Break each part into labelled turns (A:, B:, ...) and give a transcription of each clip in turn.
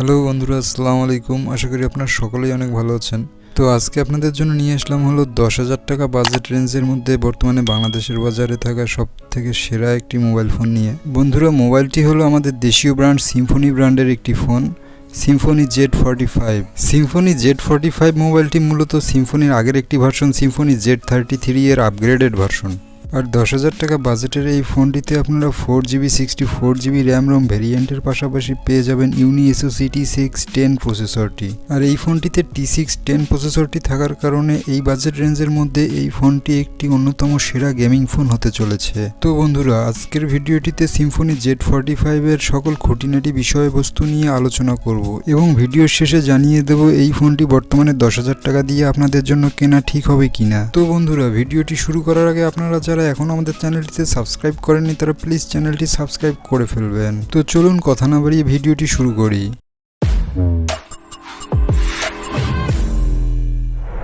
A: Hello বন্ধুরা, আসসালামু আলাইকুম। আশা করি আপনারা সকলেই অনেক ভালো আছেন। তো আজকে আপনাদের জন্য নিয়ে আসলাম হলো 10,000 টাকা বাজেট রেঞ্জের মধ্যে বর্তমানে বাংলাদেশের বাজারে থাকা সব থেকে সেরা একটি মোবাইল ফোন নিয়ে। বন্ধুরা, মোবাইলটি হলো আমাদের দেশীয় ব্র্যান্ড সিম্ফনি ব্র্যান্ডের একটি phone, Symphony Z45। Symphony Z45 মোবাইলটি মূলত সিম্ফনির আগের একটি ভার্সন সিম্ফনি Z33 এর আপগ্রেডেড ভার্সন। আর 10,000 টাকা বাজেটের এই ফোনটিতে আপনারা 4GB 64GB র্যাম রোম ভ্যারিয়েন্টের পাশাপাশি পেয়ে যাবেন ইউনি SoC T610 প্রসেসরটি। আর এই ফোনটিতে T610 প্রসেসরটি থাকার কারণে এই বাজেট রেঞ্জের মধ্যে এই ফোনটি একটি অন্যতম সেরা গেমিং ফোন হতে চলেছে। তো বন্ধুরা, আজকের ভিডিওটিতে সিম্ফনি Z45 এর সকল খুঁটিনাটি বিষয়বস্তু নিয়ে আলোচনা করব এবং ভিডিওর শেষে জানিয়ে দেব এই ফোনটি বর্তমানে 10,000 টাকা দিয়ে আপনাদের জন্য কেনা ঠিক হবে কিনা। তো বন্ধুরা, ভিডিওটি শুরু করার আগে আপনারা যারা এখন আমাদের চ্যানেলটিতে সাবস্ক্রাইব করেননি তারা প্লিজ চ্যানেলটি সাবস্ক্রাইব করে ফেলবেন। তো চলুন কথা না বাড়িয়ে ভিডিওটি শুরু করি।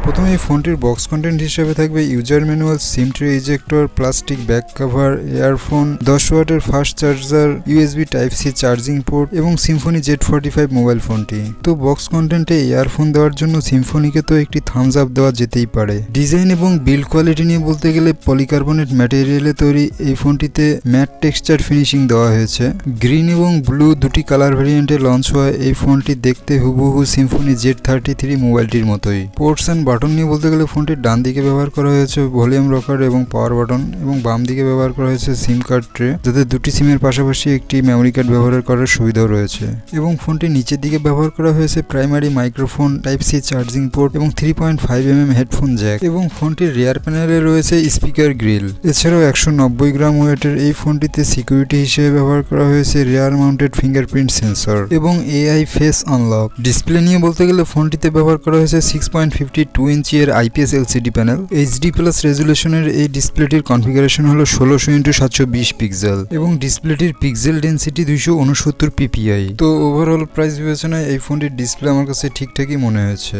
A: প্রথমে এই ফোনটির বক্স কন্টেন্ট হিসেবে থাকবে ইউজার ম্যানুয়াল, সিম tray ejector, plastic back cover, earphone, 10 ওয়াটের fast charger, USB Type-C charging port এবং সিম্ফনি Z45 মোবাইল ফোনটি। তো বক্স কন্টেন্টে ইয়ারফোন দেওয়ার জন্য সিম্ফনিকে তো একটি থামস আপ দেওয়া যেতেই পারে। ডিজাইন এবং বিল্ড কোয়ালিটি নিয়ে বলতে গেলে পলিকার্বনেট ম্যাটেরিয়ালে তৈরি এই ফোনটিতে ম্যাট টেক্সচার ফিনিশিং দেওয়া হয়েছে। গ্রিন এবং ব্লু দুটি কালার ভ্যারিয়েন্টে লঞ্চ হওয়া এই ফোনটি দেখতে হুবহু সিম্ফনি Z33 মোবাইলটির মতোই। পোর্টস অ্যান্ড বাটন নিয়ে বলতে গেলে ফোনটির ডান দিকে ব্যবহার করা হয়েছে ভলিউম রকার এবং পাওয়ার বাটন এবং বাম দিকে ব্যবহার করা হয়েছে সিম কার্ড ট্রে, যাতে দুটি সিমের পাশাপাশি একটি মেমোরি কার্ড ব্যবহার করার সুবিধাও রয়েছে। এবং ফোনটির নিচের দিকে ব্যবহার করা হয়েছে primary microphone, Type-C charging port এবং 3.5mm হেডফোন জ্যাক। এবং ফোনটির রিয়ার প্যানেলে রয়েছে স্পিকার গ্রিল। এছাড়াও 190 গ্রাম ওয়েটের এই ফোনটিতে সিকিউরিটি হিসেবে ব্যবহার করা হয়েছে রিয়ার মাউন্টেড ফিঙ্গারপ্রিন্ট সেন্সর এবং AI ফেস আনলক। ডিসপ্লে নিয়ে বলতে গেলে ফোনটিতে ব্যবহার করা হয়েছে 6.52 ইঞ্চি এর IPS LCD প্যানেল। HD+ রেজুলেশনের এই ডিসপ্লেটির কনফিগারেশন হলো 16x720 পিক্সেল এবং ডিসপ্লেটির পিক্সেল ডেনসিটি 269 ppi। তো ওভারঅল প্রাইস বিবেচনায় এই ফোনটির ডিসপ্লে আমার কাছে ঠিকঠাকই মনে হয়েছে।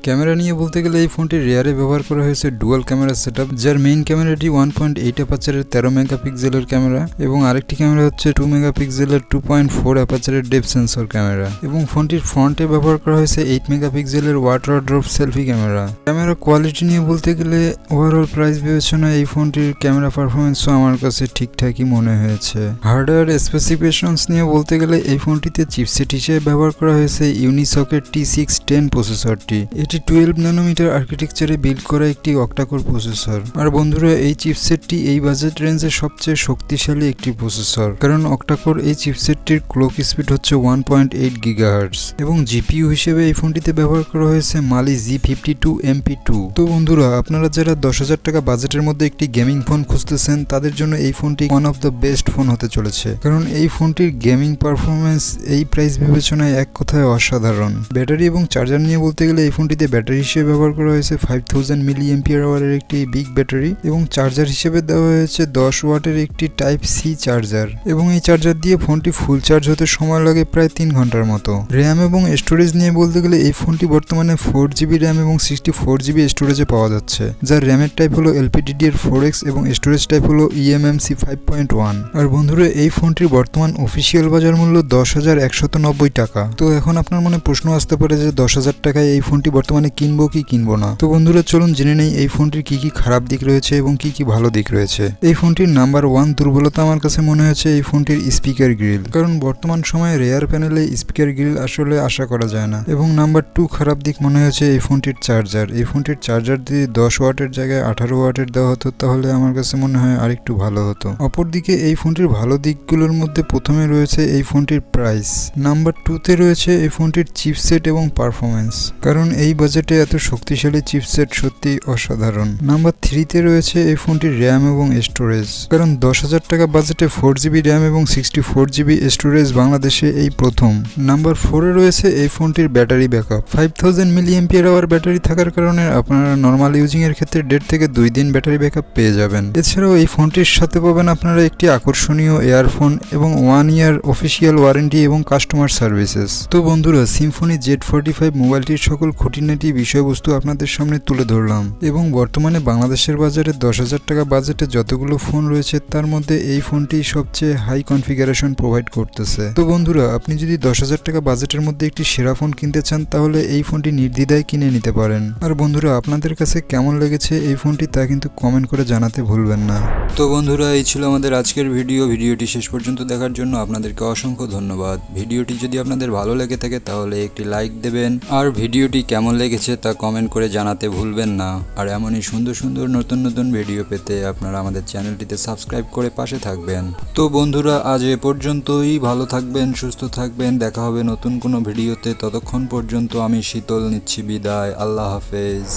A: ক্যামেরা নিয়ে বলতে গেলে এই ফোনটির রিয়ারে ব্যবহার করা হয়েছে ডুয়াল ক্যামেরা সেটআপ, যার মেইন ক্যামেরাটি 1.8 অ্যাপাচারের 13 মেগাপিক্সেলের ক্যামেরা এবং আরেকটি ক্যামেরা হচ্ছে 2 মেগাপিক্সেলের 2.4 অ্যাপাচারের ডেপথ সেন্সর ক্যামেরা। এবং ফোনটির ফ্রন্টে ব্যবহার করা হয়েছে 8 মেগাপিক্সেলের water drop selfie camera. Camera quality নিয়ে বলতে গেলে ওভারঅল প্রাইস বিবেচনায় এই ফোনটির ক্যামেরা পারফরমেন্সও আমার কাছে ঠিকঠাকই মনে হয়েছে। হার্ডওয়্যার স্পেসিফিকেশনস নিয়ে বলতে গেলে এই ফোনটিতে চিপসেট হিসেবে ব্যবহার করা হয়েছে ইউনিসকের T610 প্রসেসরটি। এটি 12 ন্যানোমিটার আর্কিটেকচারে বিল্ড করা একটি অক্টাকোর প্রসেসর। আর বন্ধুরা, এই চিপসেটটি এই বাজেট রেঞ্জের সবচেয়ে শক্তিশালী একটি প্রসেসর, কারণ অক্টাকোর এই চিপসেটটির ক্লক স্পিড হচ্ছে 1.8 GHz এবং জিপিইউ হিসেবে এই ফোনটিতে ব্যবহার করা হয়েছে মালি G52 MP2। তো বন্ধুরা, আপনারা যারা 10,000 টাকা বাজেটের মধ্যে একটি গেমিং ফোন খুঁজতেছেন তাদের জন্য এই ফোনটি one of the best phone হতে চলেছে, কারণ এই ফোনটির গেমিং পারফরমেন্স এই প্রাইস বিবেচনায় এক কথায় অসাধারণ। ব্যাটারি এবং চার্জার নিয়ে বলতে গেলে এই ফোনটিতে ব্যাটারি হিসেবে ব্যবহার করা হয়েছে 5000 mAh এর একটি বিগ ব্যাটারি এবং চার্জার হিসেবে দেওয়া হয়েছে 10 ওয়াটের একটি Type-C চার্জার। এবং এই চার্জার দিয়ে ফোনটি ফুল চার্জ হতে সময় লাগে প্রায় 3 ঘন্টার মতো। র্যাম এবং স্টোরেজ নিয়ে বলতে গেলে এই ফোনটি বর্তমানে 4GB র্যাম এবং 64GB স্টোরেজে পাওয়া যাচ্ছে, যার র্যামের টাইপ হলো LPDDR4X এবং স্টোরেজ টাইপ হলো eMMC 5.1। আর বন্ধুরা, এই ফোনটির বর্তমান অফিসিয়াল বাজার মূল্য 10,190 টাকা। তো এখন আপনার মনে প্রশ্ন আসতে পারে যে 10,000 টাকায় এই ফোনটি বর্তমানে কিনবো কি কিনবো না। তো বন্ধুরা, চলুন জেনে নেই এই ফোনটির কি কি খারাপ দিক রয়েছে এবং কি কি ভালো দিক রয়েছে। এই ফোনটির নাম্বার 1 দুর্বলতা আমার কাছে মনে হয়েছে এই ফোনটির স্পিকার গ্রিল, কারণ বর্তমান সময়ে রেয়ার প্যানেলে স্পিকার গ্রিল আসলে আশা করা যায় না। এবং নাম্বার 2 খারাপ দিক মনে হয়েছে এই ফোনটির চার্জার। এই ফোনটির চার্জার যদি 10 ওয়াটের জায়গায় 18 ওয়াটের দেওয়া হতো তাহলে আমার কাছে মনে হয় আরেকটু ভালো হতো। অপরদিকে এই ফোনটির ভালো দিকগুলোর মধ্যে প্রথমে রয়েছে এই ফোনটির প্রাইস। নাম্বার 2তে রয়েছে এই ফোনটির চিপসেট এবং পারফরমেন্স, কারণ এই বাজেটে এত শক্তিশালী চিপসেট সত্যি অসাধারণ। নাম্বার 3তে রয়েছে এই ফোনটির র্যাম এবং স্টোরেজ, কারণ 10,000 টাকা বাজেটে 4GB র্যাম এবং 64GB স্টোরেজ বাংলাদেশে এই প্রথম। নাম্বার 4এ রয়েছে এই ফোনটির ব্যাটারি ব্যাকআপ। 5000 mAh ব্যাটারি থাকার কারণে আপনারা নর্মাল ইউজিং এর ক্ষেত্রে 1.5 থেকে 2 দিন ব্যাটারি ব্যাকআপ পেয়ে যাবেন। এছাড়াও এই ফোনটির সাথে পাবেন আপনারা একটি আকর্ষণীয় ইয়ারফোন এবং 1 ইয়ার অফিসিয়াল ওয়ারেন্টি এবং কাস্টমার সার্ভিসেস। তো বন্ধুরা, সিম্ফনি Z45 মোবাইলটির সকল খুঁটিনাটি ফাংশনালিটি বিষয়বস্তু আপনাদের সামনে তুলে ধরলাম এবং বর্তমানে বাংলাদেশের বাজারে 10,000 টাকা বাজেটে যতগুলো ফোন রয়েছে তার মধ্যে এই ফোনটি সবচেয়ে হাই কনফিগারেশন প্রোভাইড করতেছে। তো বন্ধুরা, আপনি যদি 10,000 টাকা বাজেটের মধ্যে একটি সেরা ফোন কিনতে চান তাহলে এই ফোনটি নির্দ্বিধায় কিনে নিতে পারেন। আর বন্ধুরা, আপনাদের কাছে কেমন লেগেছে এই ফোনটি তা কিন্তু কমেন্ট করে জানাতে ভুলবেন না। তো বন্ধুরা, এই ছিল আমাদের আজকের ভিডিওটি শেষ পর্যন্ত দেখার জন্য আপনাদেরকে অসংখ্য ধন্যবাদ। ভিডিওটি যদি আপনাদের ভালো লেগে থাকে তাহলে একটি লাইক দেবেন আর ভিডিওটি কেমন লেগেছে তা কমেন্ট করে জানাতে ভুলবেন না। আর এমনই সুন্দর সুন্দর নতুন ভিডিও পেতে আপনারা আমাদের চ্যানেলটিতে সাবস্ক্রাইব করে পাশে থাকবেন। তো বন্ধুরা, আজ এ পর্যন্তই। ভালো থাকবেন, সুস্থ থাকবেন, দেখা হবে নতুন কোনো ভিডিওতে। ততক্ষণ পর্যন্ত আমি শীতল নিচ্ছি বিদায়। আল্লাহ হাফেজ।